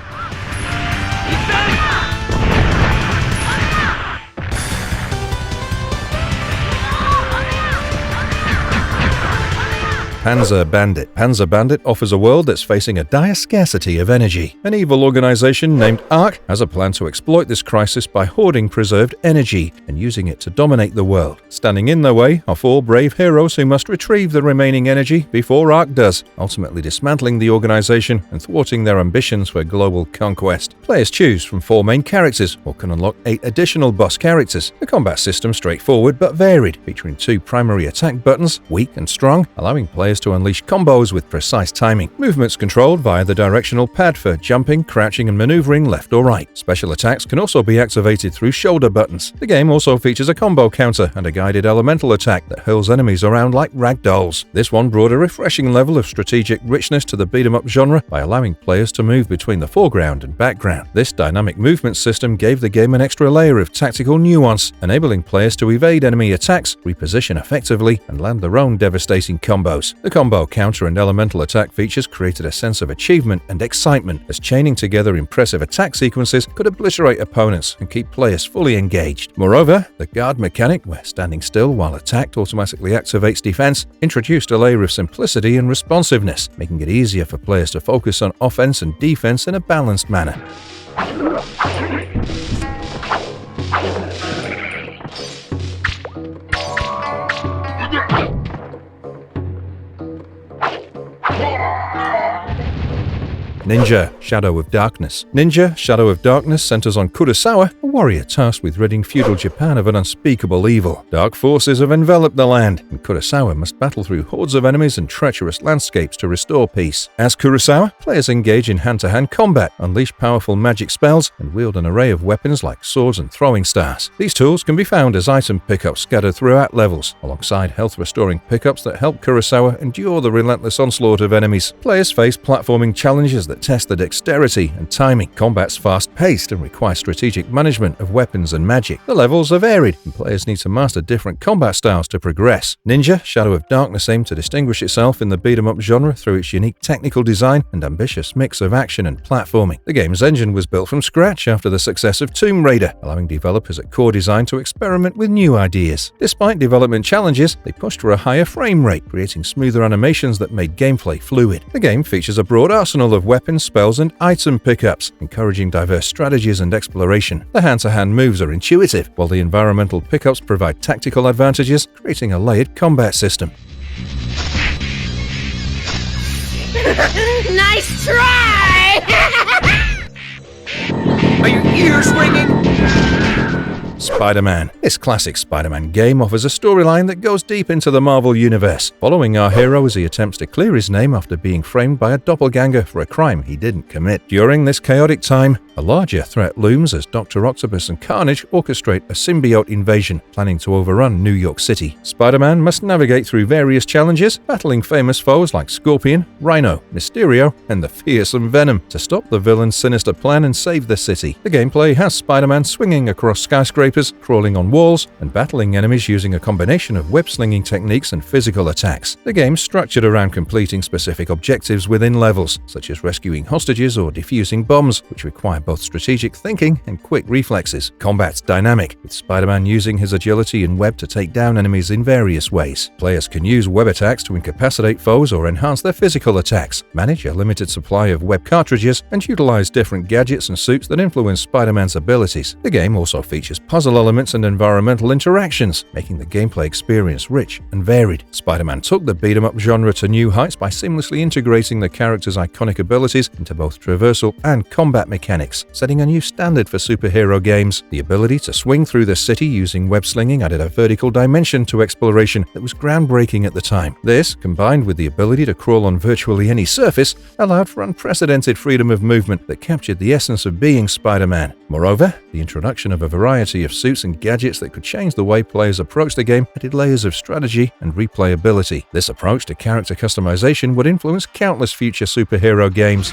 Panza Bandit. Panza Bandit offers a world that's facing a dire scarcity of energy. An evil organization named ARC has a plan to exploit this crisis by hoarding preserved energy and using it to dominate the world. Standing in their way are 4 brave heroes who must retrieve the remaining energy before ARC does, ultimately dismantling the organization and thwarting their ambitions for global conquest. Players choose from 4 main characters or can unlock 8 additional boss characters. The combat system straightforward but varied, featuring 2 primary attack buttons, weak and strong, allowing players to unleash combos with precise timing. Movements controlled via the directional pad for jumping, crouching, and maneuvering left or right. Special attacks can also be activated through shoulder buttons. The game also features a combo counter and a guided elemental attack that hurls enemies around like ragdolls. This one brought a refreshing level of strategic richness to the beat-em-up genre by allowing players to move between the foreground and background. This dynamic movement system gave the game an extra layer of tactical nuance, enabling players to evade enemy attacks, reposition effectively, and land their own devastating combos. The combo counter and elemental attack features created a sense of achievement and excitement, as chaining together impressive attack sequences could obliterate opponents and keep players fully engaged. Moreover, the guard mechanic, where standing still while attacked automatically activates defense, introduced a layer of simplicity and responsiveness, making it easier for players to focus on offense and defense in a balanced manner. Ninja, Shadow of Darkness. Ninja, Shadow of Darkness centers on Kurosawa, a warrior tasked with ridding feudal Japan of an unspeakable evil. Dark forces have enveloped the land, and Kurosawa must battle through hordes of enemies and treacherous landscapes to restore peace. As Kurosawa, players engage in hand-to-hand combat, unleash powerful magic spells, and wield an array of weapons like swords and throwing stars. These tools can be found as item pickups scattered throughout levels, alongside health-restoring pickups that help Kurosawa endure the relentless onslaught of enemies. Players face platforming challenges that test the dexterity and timing. Combat's fast-paced and requires strategic management of weapons and magic. The levels are varied, and players need to master different combat styles to progress. Ninja, Shadow of Darkness aimed to distinguish itself in the beat-em-up genre through its unique technical design and ambitious mix of action and platforming. The game's engine was built from scratch after the success of Tomb Raider, allowing developers at Core Design to experiment with new ideas. Despite development challenges, they pushed for a higher frame rate, creating smoother animations that made gameplay fluid. The game features a broad arsenal of weapons, spells, and item pickups, encouraging diverse strategies and exploration. The hand-to-hand moves are intuitive, while the environmental pickups provide tactical advantages, creating a layered combat system. Nice try! Are your ears ringing? SpiderMan. This classic Spider-Man game offers a storyline that goes deep into the Marvel Universe, following our hero as he attempts to clear his name after being framed by a doppelganger for a crime he didn't commit. During this chaotic time, a larger threat looms as Dr. Octopus and Carnage orchestrate a symbiote invasion, planning to overrun New York City. Spider-Man must navigate through various challenges, battling famous foes like Scorpion, Rhino, Mysterio, and the fearsome Venom to stop the villain's sinister plan and save the city. The gameplay has Spider-Man swinging across skyscrapers, crawling on walls, and battling enemies using a combination of web-slinging techniques and physical attacks. The game's structured around completing specific objectives within levels, such as rescuing hostages or defusing bombs, which require both strategic thinking and quick reflexes. Combat's dynamic, with Spider-Man using his agility and web to take down enemies in various ways. Players can use web attacks to incapacitate foes or enhance their physical attacks, manage a limited supply of web cartridges, and utilize different gadgets and suits that influence Spider-Man's abilities. The game also features puzzle elements and environmental interactions, making the gameplay experience rich and varied. Spider-Man took the beat-em-up genre to new heights by seamlessly integrating the character's iconic abilities into both traversal and combat mechanics, setting a new standard for superhero games. The ability to swing through the city using web-slinging added a vertical dimension to exploration that was groundbreaking at the time. This, combined with the ability to crawl on virtually any surface, allowed for unprecedented freedom of movement that captured the essence of being Spider-Man. Moreover, the introduction of a variety of suits and gadgets that could change the way players approach the game added layers of strategy and replayability. This approach to character customization would influence countless future superhero games.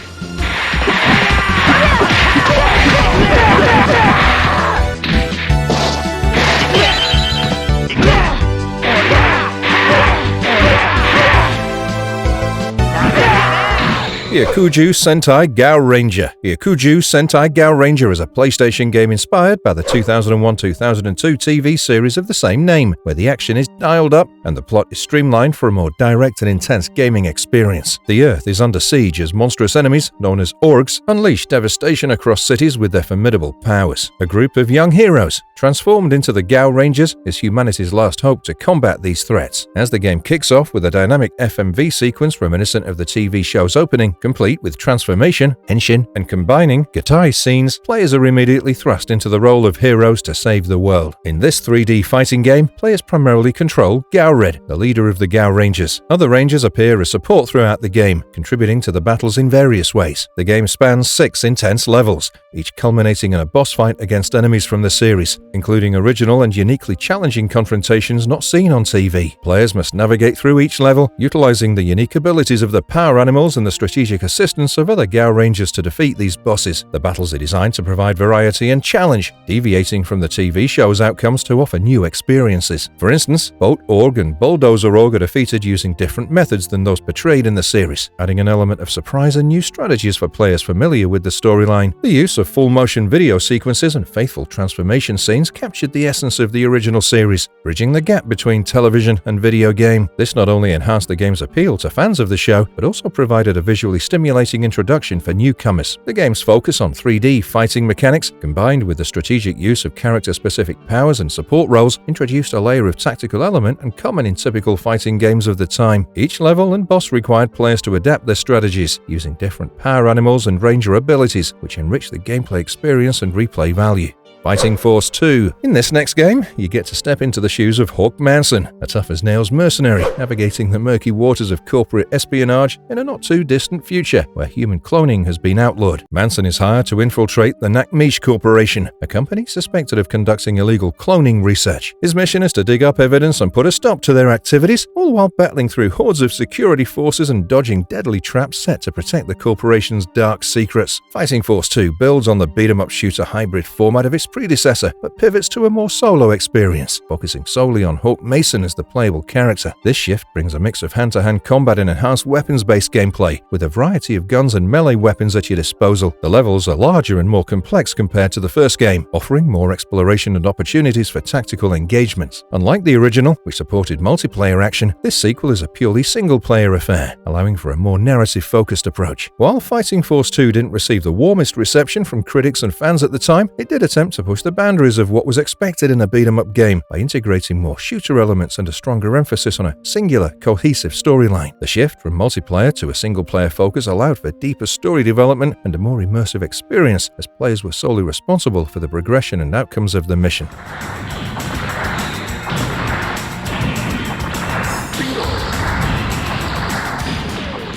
Yakido Sentai G Ranger. Yakido Sentai G Ranger is a PlayStation game inspired by the 2001-2002 TV series of the same name, where the action is dialed up and the plot is streamlined for a more direct and intense gaming experience. The Earth is under siege as monstrous enemies, known as orgs, unleash devastation across cities with their formidable powers. A group of young heroes, transformed into the G Rangers, is humanity's last hope to combat these threats. As the game kicks off with a dynamic FMV sequence reminiscent of the TV show's opening, complete with transformation, henshin, and combining Gatai scenes, players are immediately thrust into the role of heroes to save the world. In this 3D fighting game, players primarily control Gaured, the leader of the G Rangers. Other Rangers appear as support throughout the game, contributing to the battles in various ways. The game spans 6 intense levels, each culminating in a boss fight against enemies from the series, including original and uniquely challenging confrontations not seen on TV. Players must navigate through each level, utilizing the unique abilities of the power animals and the strategic assistance of other G Rangers to defeat these bosses. The battles are designed to provide variety and challenge, deviating from the TV show's outcomes to offer new experiences. For instance, Boat Org and Bulldozer Org are defeated using different methods than those portrayed in the series, adding an element of surprise and new strategies for players familiar with the storyline. The use of full-motion video sequences and faithful transformation scenes cutscenes captured the essence of the original series, bridging the gap between television and video game. This not only enhanced the game's appeal to fans of the show, but also provided a visually stimulating introduction for newcomers. The game's focus on 3D fighting mechanics, combined with the strategic use of character-specific powers and support roles, introduced a layer of tactical element and common in typical fighting games of the time. Each level and boss required players to adapt their strategies, using different power animals and ranger abilities, which enrich the gameplay experience and replay value. Fighting Force 2. In this next game, you get to step into the shoes of Hawk Manson, a tough-as-nails mercenary, navigating the murky waters of corporate espionage in a not-too-distant future where human cloning has been outlawed. Manson is hired to infiltrate the Nakmish Corporation, a company suspected of conducting illegal cloning research. His mission is to dig up evidence and put a stop to their activities, all while battling through hordes of security forces and dodging deadly traps set to protect the corporation's dark secrets. Fighting Force 2 builds on the beat-em-up shooter hybrid format of its predecessor, but pivots to a more solo experience, focusing solely on Hawk Mason as the playable character. This shift brings a mix of hand-to-hand combat and enhanced weapons-based gameplay, with a variety of guns and melee weapons at your disposal. The levels are larger and more complex compared to the first game, offering more exploration and opportunities for tactical engagements. Unlike the original, which supported multiplayer action, this sequel is a purely single-player affair, allowing for a more narrative-focused approach. While Fighting Force 2 didn't receive the warmest reception from critics and fans at the time, it did attempt to push the boundaries of what was expected in a beat-em-up game by integrating more shooter elements and a stronger emphasis on a singular, cohesive storyline. The shift from multiplayer to a single-player focus allowed for deeper story development and a more immersive experience, as players were solely responsible for the progression and outcomes of the mission.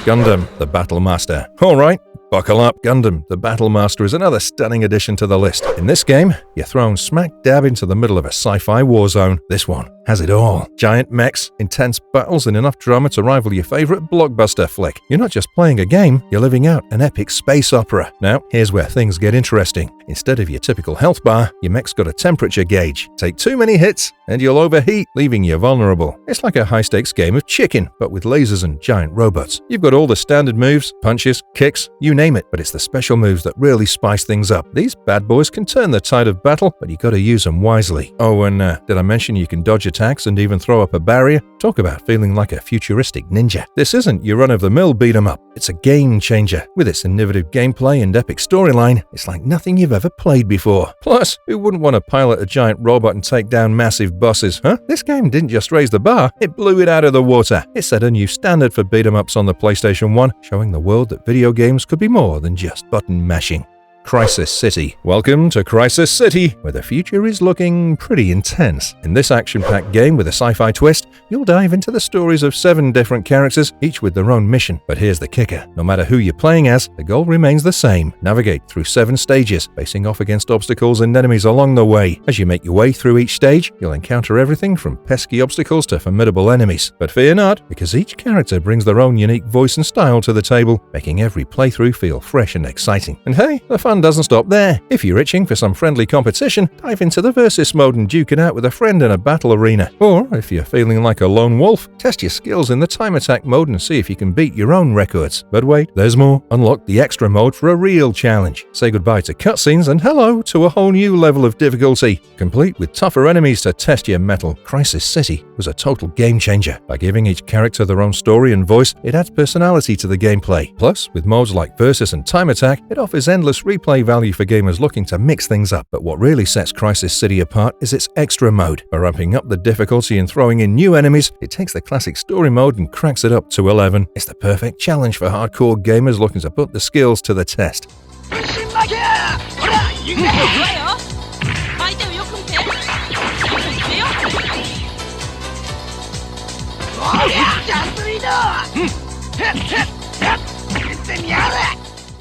Gundam The Battle Master. Alright, buckle up. Gundam The Battle Master is another stunning addition to the list. In this game, you're thrown smack dab into the middle of a sci-fi war zone. This one has it all. Giant mechs, intense battles, and enough drama to rival your favorite blockbuster flick. You're not just playing a game, you're living out an epic space opera. Now, here's where things get interesting. Instead of your typical health bar, your mech's got a temperature gauge. Take too many hits, and you'll overheat, leaving you vulnerable. It's like a high-stakes game of chicken, but with lasers and giant robots. You've got all the standard moves, punches, kicks, you name it, but it's the special moves that really spice things up. These bad boys can turn the tide of battle, but you gotta use them wisely. Oh, and did I mention you can dodge attacks and even throw up a barrier? Talk about feeling like a futuristic ninja. This isn't your run-of-the-mill beat-em-up. It's a game changer. With its innovative gameplay and epic storyline, it's like nothing you've ever played before. Plus, who wouldn't want to pilot a giant robot and take down massive bosses, huh? This game didn't just raise the bar, it blew it out of the water. It set a new standard for beat-em-ups on the PlayStation 1, showing the world that video games could be more than just button mashing. Crisis City. Welcome to Crisis City, where the future is looking pretty intense. In this action-packed game with a sci-fi twist, you'll dive into the stories of 7 different characters, each with their own mission. But here's the kicker. No matter who you're playing as, the goal remains the same. Navigate through 7 stages, facing off against obstacles and enemies along the way. As you make your way through each stage, you'll encounter everything from pesky obstacles to formidable enemies. But fear not, because each character brings their own unique voice and style to the table, making every playthrough feel fresh and exciting. And hey, the fun doesn't stop there. If you're itching for some friendly competition, dive into the versus mode and duke it out with a friend in a battle arena. Or, if you're feeling like a lone wolf, test your skills in the time attack mode and see if you can beat your own records. But wait, there's more. Unlock the extra mode for a real challenge. Say goodbye to cutscenes and hello to a whole new level of difficulty. Complete with tougher enemies to test your mettle, Crisis City was a total game changer. By giving each character their own story and voice, it adds personality to the gameplay. Plus, with modes like versus and time attack, it offers endless replay value for gamers looking to mix things up. But what really sets Crisis City apart is its extra mode. By ramping up the difficulty and throwing in new enemies, it takes the classic story mode and cracks it up to 11. It's the perfect challenge for hardcore gamers looking to put the skills to the test.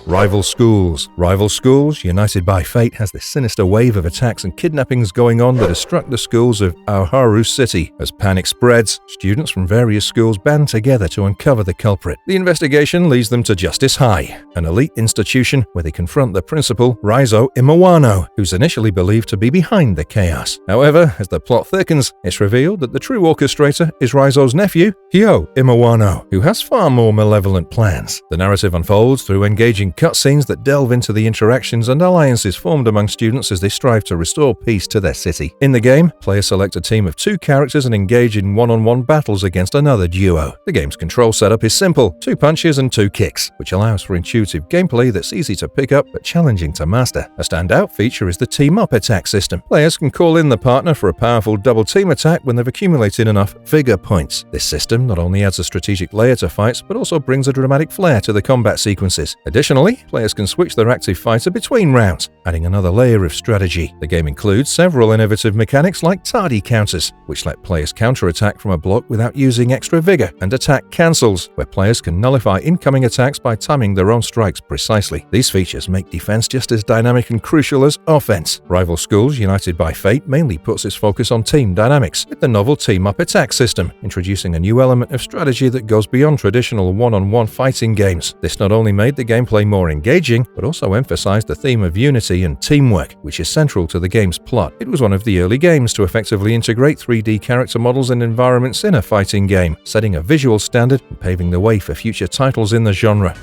Rival Schools. Rival Schools, united by fate, has this sinister wave of attacks and kidnappings going on that has struck the schools of Aoharu City. As panic spreads, students from various schools band together to uncover the culprit. The investigation leads them to Justice High, an elite institution where they confront the principal, Raizo Imawano, who's initially believed to be behind the chaos. However, as the plot thickens, it's revealed that the true orchestrator is Raizo's nephew, Hyo Imawano, who has far more malevolent plans. The narrative unfolds through engaging cutscenes that delve into the interactions and alliances formed among students as they strive to restore peace to their city. In the game, players select a team of 2 characters and engage in one-on-one battles against another duo. The game's control setup is simple: 2 punches and 2 kicks, which allows for intuitive gameplay that's easy to pick up but challenging to master. A standout feature is the team-up attack system. Players can call in the partner for a powerful double team attack when they've accumulated enough vigor points. This system not only adds a strategic layer to fights, but also brings a dramatic flair to the combat sequences. Additionally, players can switch their active fighter between rounds, adding another layer of strategy. The game includes several innovative mechanics like tardy counters, which let players counter-attack from a block without using extra vigor, and attack cancels, where players can nullify incoming attacks by timing their own strikes precisely. These features make defense just as dynamic and crucial as offense. Rival Schools United by Fate mainly puts its focus on team dynamics, with the novel team-up attack system, introducing a new element of strategy that goes beyond traditional one-on-one fighting games. This not only made the gameplay more engaging, but also emphasized the theme of unity and teamwork, which is central to the game's plot. It was one of the early games to effectively integrate 3D character models and environments in a fighting game, setting a visual standard and paving the way for future titles in the genre.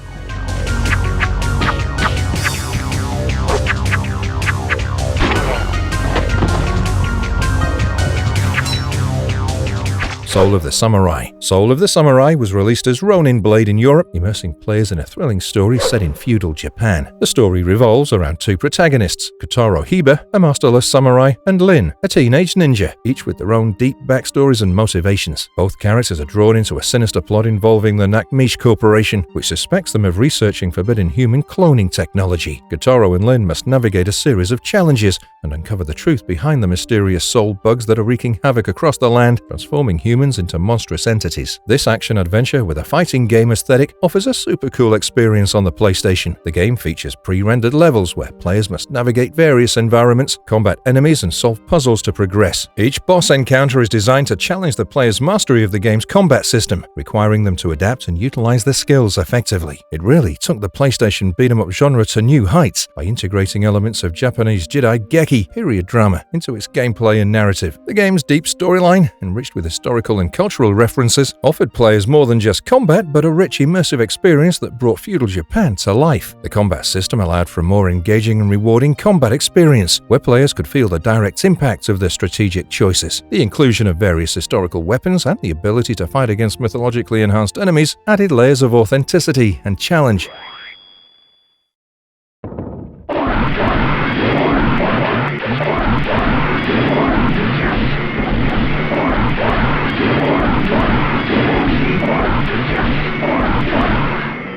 Soul of the Samurai. Soul of the Samurai was released as Ronin Blade in Europe, immersing players in a thrilling story set in feudal Japan. The story revolves around 2 protagonists, Kotaro Hiba, a masterless samurai, and Lin, a teenage ninja, each with their own deep backstories and motivations. Both characters are drawn into a sinister plot involving the Nakamichi Corporation, which suspects them of researching forbidden human cloning technology. Kotaro and Lin must navigate a series of challenges and uncover the truth behind the mysterious soul bugs that are wreaking havoc across the land, transforming humans into monstrous entities. This action-adventure with a fighting game aesthetic offers a super cool experience on the PlayStation. The game features pre-rendered levels where players must navigate various environments, combat enemies, and solve puzzles to progress. Each boss encounter is designed to challenge the player's mastery of the game's combat system, requiring them to adapt and utilize their skills effectively. It really took the PlayStation beat-em-up genre to new heights by integrating elements of Japanese Jedi Geki period drama into its gameplay and narrative. The game's deep storyline, enriched with historical and cultural references, offered players more than just combat, but a rich, immersive experience that brought feudal Japan to life. The combat system allowed for a more engaging and rewarding combat experience, where players could feel the direct impact of their strategic choices. The inclusion of various historical weapons and the ability to fight against mythologically enhanced enemies added layers of authenticity and challenge.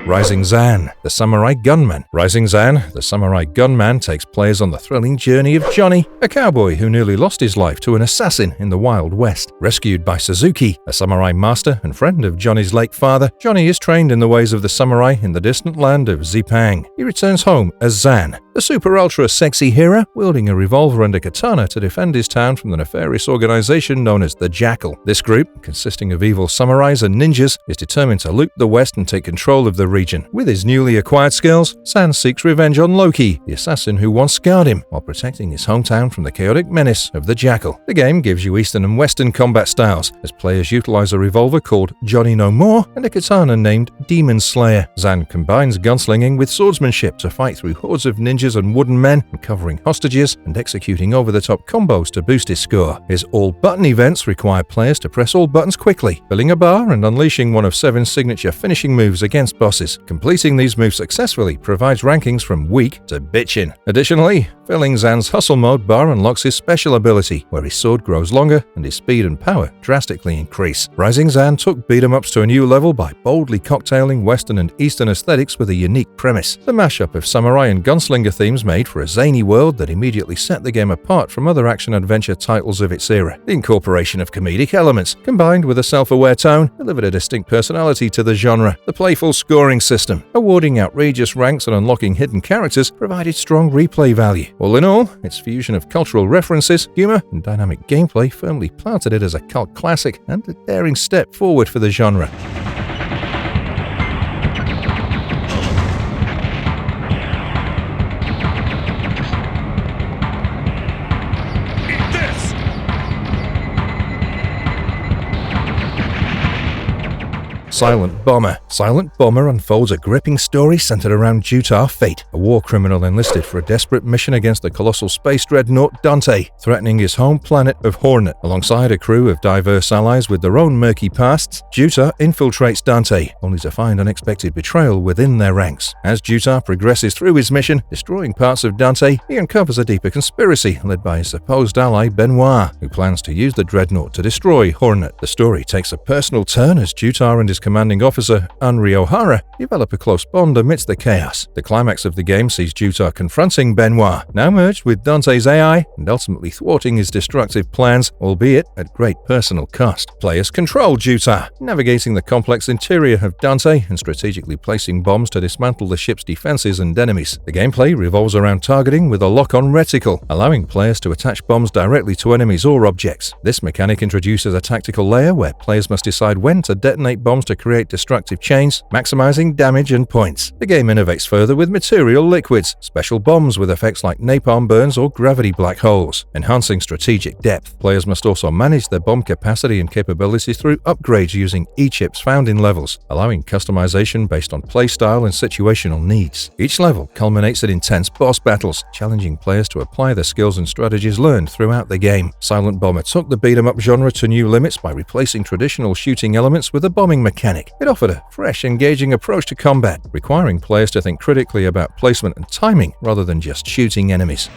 Rising Zan, the Samurai Gunman. Rising Zan, the Samurai Gunman, takes players on the thrilling journey of Johnny, a cowboy who nearly lost his life to an assassin in the Wild West. Rescued by Suzuki, a samurai master and friend of Johnny's late father, Johnny is trained in the ways of the samurai in the distant land of Zipang. He returns home as Zan, the super-ultra-sexy hero, wielding a revolver and a katana to defend his town from the nefarious organization known as the Jackal. This group, consisting of evil samurais and ninjas, is determined to loot the West and take control of the region. With his newly acquired skills, Zan seeks revenge on Loki, the assassin who once scarred him, while protecting his hometown from the chaotic menace of the Jackal. The game gives you Eastern and Western combat styles, as players utilize a revolver called Johnny No More and a katana named Demon Slayer. Zan combines gunslinging with swordsmanship to fight through hordes of ninjas and wooden men, uncovering hostages and executing over-the-top combos to boost his score. His all-button events require players to press all buttons quickly, filling a bar and unleashing one of 7 signature finishing moves against bosses. Completing these moves successfully provides rankings from weak to bitchin'. Additionally, filling Zan's hustle mode bar unlocks his special ability, where his sword grows longer and his speed and power drastically increase. Rising Zan took beat-em-ups to a new level by boldly cocktailing Western and Eastern aesthetics with a unique premise. The mashup of samurai and gunslinger themes made for a zany world that immediately set the game apart from other action-adventure titles of its era. The incorporation of comedic elements, combined with a self-aware tone, delivered a distinct personality to the genre. The playful scoring system, awarding outrageous ranks and unlocking hidden characters, provided strong replay value. All in all, its fusion of cultural references, humor, and dynamic gameplay firmly planted it as a cult classic and a daring step forward for the genre. Silent Bomber. Silent Bomber unfolds a gripping story centered around Jutar Fate, a war criminal enlisted for a desperate mission against the colossal space dreadnought Dante, threatening his home planet of Hornet. Alongside a crew of diverse allies with their own murky pasts, Jutar infiltrates Dante, only to find unexpected betrayal within their ranks. As Jutar progresses through his mission, destroying parts of Dante, he uncovers a deeper conspiracy led by his supposed ally Benoit, who plans to use the dreadnought to destroy Hornet. The story takes a personal turn as Jutar and his commanding officer, Anri O'Hara, develop a close bond amidst the chaos. The climax of the game sees Jutar confronting Benoit, now merged with Dante's AI, and ultimately thwarting his destructive plans, albeit at great personal cost. Players control Jutar, navigating the complex interior of Dante and strategically placing bombs to dismantle the ship's defenses and enemies. The gameplay revolves around targeting with a lock-on reticle, allowing players to attach bombs directly to enemies or objects. This mechanic introduces a tactical layer where players must decide when to detonate bombs to create destructive chains, maximizing damage and points. The game innovates further with material liquids, special bombs with effects like napalm burns or gravity black holes, enhancing strategic depth. Players must also manage their bomb capacity and capabilities through upgrades using E-chips found in levels, allowing customization based on playstyle and situational needs. Each level culminates in intense boss battles, challenging players to apply the skills and strategies learned throughout the game. Silent Bomber took the beat-em-up genre to new limits by replacing traditional shooting elements with a bombing mechanic. It offered a fresh, engaging approach to combat, requiring players to think critically about placement and timing rather than just shooting enemies.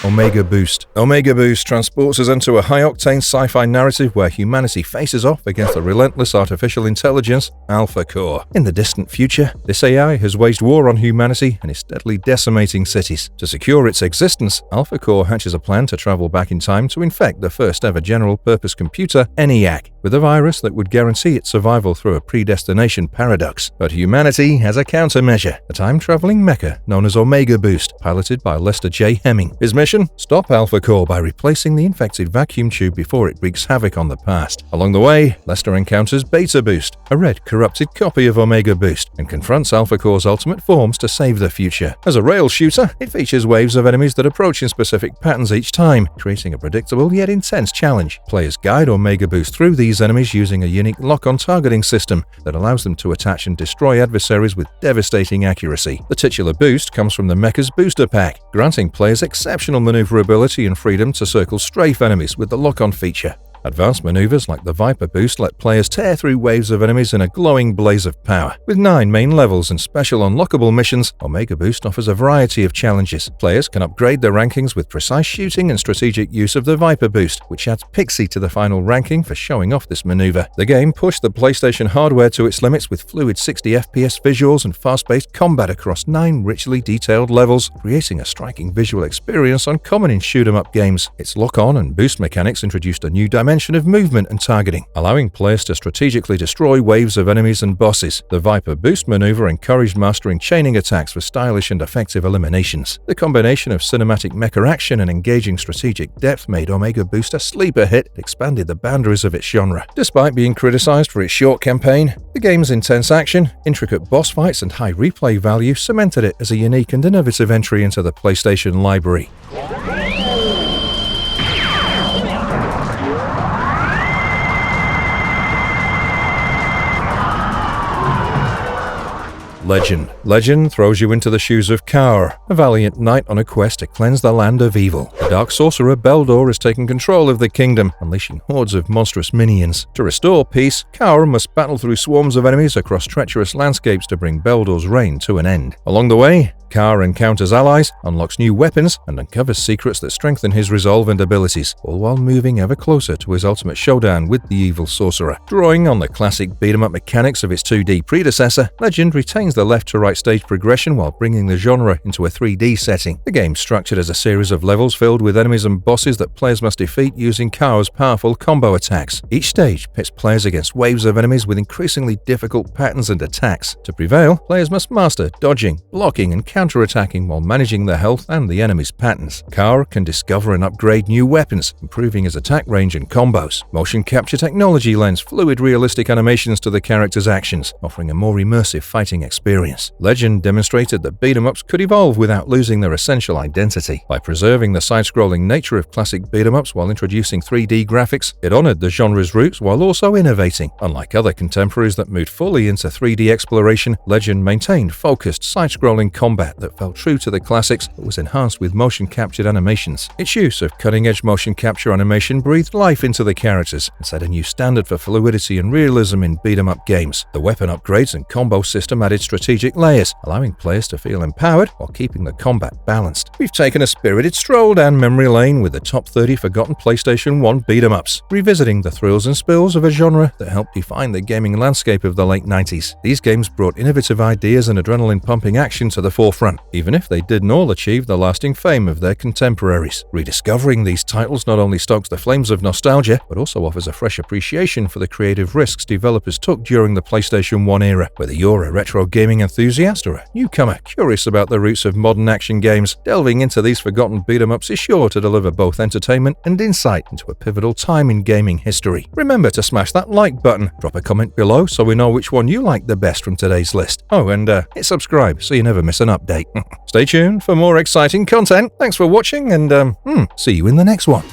Omega Boost. Omega Boost transports us into a high-octane sci-fi narrative where humanity faces off against a relentless artificial intelligence, Alpha Core. In the distant future, this AI has waged war on humanity and is steadily decimating cities. To secure its existence, Alpha Core hatches a plan to travel back in time to infect the first-ever general-purpose computer, ENIAC, with a virus that would guarantee its survival through a predestination paradox. But humanity has a countermeasure, a time-traveling mecha known as Omega Boost, piloted by Lester J. Hemming. His mission? Stop Alpha Core by replacing the infected vacuum tube before it wreaks havoc on the past. Along the way, Lester encounters Beta Boost, a red, corrupted copy of Omega Boost, and confronts Alpha Core's ultimate forms to save the future. As a rail shooter, it features waves of enemies that approach in specific patterns each time, creating a predictable yet intense challenge. Players guide Omega Boost through these enemies using a unique lock-on targeting system that allows them to attach and destroy adversaries with devastating accuracy. The titular boost comes from the mecha's booster pack, granting players exceptional maneuverability and freedom to circle strafe enemies with the lock-on feature. Advanced maneuvers like the Viper Boost let players tear through waves of enemies in a glowing blaze of power. With 9 main levels and special unlockable missions, Omega Boost offers a variety of challenges. Players can upgrade their rankings with precise shooting and strategic use of the Viper Boost, which adds Pixie to the final ranking for showing off this maneuver. The game pushed the PlayStation hardware to its limits with fluid 60 FPS visuals and fast-paced combat across 9 richly detailed levels, creating a striking visual experience uncommon in shoot-'em-up games. Its lock-on and boost mechanics introduced a new dimension of movement and targeting, allowing players to strategically destroy waves of enemies and bosses. The Viper Boost maneuver encouraged mastering chaining attacks for stylish and effective eliminations. The combination of cinematic mecha action and engaging strategic depth made Omega Boost a sleeper hit that expanded the boundaries of its genre. Despite being criticized for its short campaign, the game's intense action, intricate boss fights, and high replay value cemented it as a unique and innovative entry into the PlayStation library. Legend. Legend throws you into the shoes of Kaur, a valiant knight on a quest to cleanse the land of evil. The dark sorcerer Beldor has taken control of the kingdom, unleashing hordes of monstrous minions. To restore peace, Kaur must battle through swarms of enemies across treacherous landscapes to bring Beldor's reign to an end. Along the way, Kaur encounters allies, unlocks new weapons, and uncovers secrets that strengthen his resolve and abilities, all while moving ever closer to his ultimate showdown with the evil sorcerer. Drawing on the classic beat-em-up mechanics of its 2D predecessor, Legend retains the left-to-right stage progression while bringing the genre into a 3D setting. The game is structured as a series of levels filled with enemies and bosses that players must defeat using Kaur's powerful combo attacks. Each stage pits players against waves of enemies with increasingly difficult patterns and attacks. To prevail, players must master dodging, blocking, and counterattacking while managing their health and the enemy's patterns. Kara can discover and upgrade new weapons, improving his attack range and combos. Motion capture technology lends fluid, realistic animations to the character's actions, offering a more immersive fighting experience. Legend demonstrated that beat-em-ups could evolve without losing their essential identity. By preserving the side-scrolling nature of classic beat-em-ups while introducing 3D graphics, it honored the genre's roots while also innovating. Unlike other contemporaries that moved fully into 3D exploration, Legend maintained focused, side-scrolling combat that felt true to the classics but was enhanced with motion-captured animations. Its use of cutting-edge motion capture animation breathed life into the characters and set a new standard for fluidity and realism in beat-em-up games. The weapon upgrades and combo system added strategic layers, allowing players to feel empowered while keeping the combat balanced. We've taken a spirited stroll down memory lane with the top 30 forgotten PlayStation 1 beat-em-ups, revisiting the thrills and spills of a genre that helped define the gaming landscape of the late 90s. These games brought innovative ideas and adrenaline-pumping action to the forefront, even if they didn't all achieve the lasting fame of their contemporaries. Rediscovering these titles not only stokes the flames of nostalgia, but also offers a fresh appreciation for the creative risks developers took during the PlayStation 1 era. Whether you're a retro gaming enthusiast or a newcomer curious about the roots of modern action games, delving into these forgotten beat-em-ups is sure to deliver both entertainment and insight into a pivotal time in gaming history. Remember to smash that like button, drop a comment below so we know which one you like the best from today's list. Oh, and hit subscribe so you never miss an update. Stay tuned for more exciting content. Thanks for watching and see you in the next one.